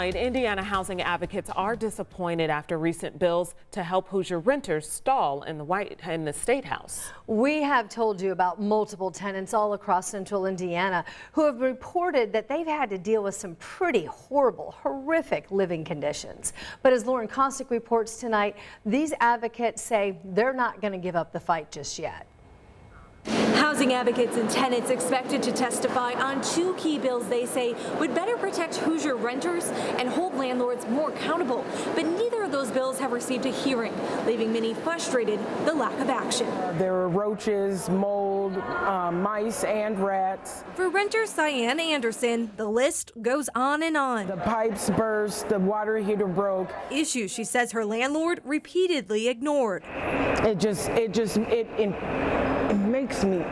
Indiana housing advocates are disappointed after recent bills to help Hoosier renters stall in the statehouse. We have told you about multiple tenants all across central Indiana who have reported that they've had to deal with some pretty horrific living conditions. But as Lauren Kostick reports tonight, these advocates say they're not going to give up the fight just yet. Housing advocates and tenants expected to testify on two key bills they say would better protect Hoosier renters and hold landlords more accountable. But neither of those bills have received a hearing, leaving many frustrated the lack of action. There are roaches, mold, mice, and rats. For renter Cyan Anderson, the list goes on and on. The pipes burst, the water heater broke. Issues she says her landlord repeatedly ignored. It makes me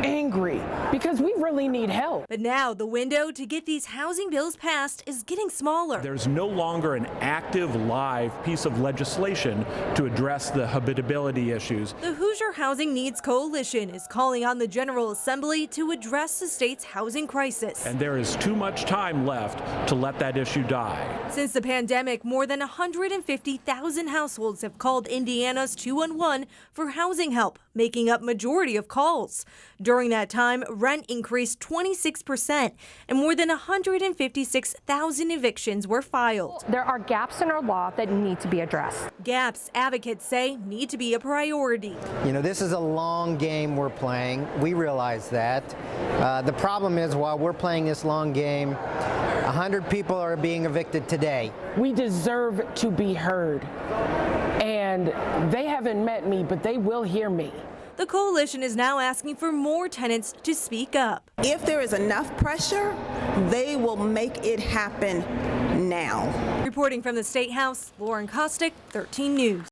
angry because we really need help. But now the window to get these housing bills passed is getting smaller. There's no longer an active, live piece of legislation to address the habitability issues. The Hoosier Housing Needs Coalition is calling on the General Assembly to address the state's housing crisis. And there is too much time left to let that issue die. Since the pandemic, more than 150,000 households have called Indiana's 211 for housing help, making up majority of calls. During that time, rent increased 26% and more than 156,000 evictions were filed. There are gaps in our law that need to be addressed. Gaps, advocates say, need to be a priority. You know, this is a long game we're playing. We realize that. The problem is, while we're playing this long game, 100 people are being evicted today. We deserve to be heard. And they haven't met me, but they will hear me. The coalition is now asking for more tenants to speak up. If there is enough pressure, they will make it happen now. Reporting from the State House, Lauren Kostick, 13 News.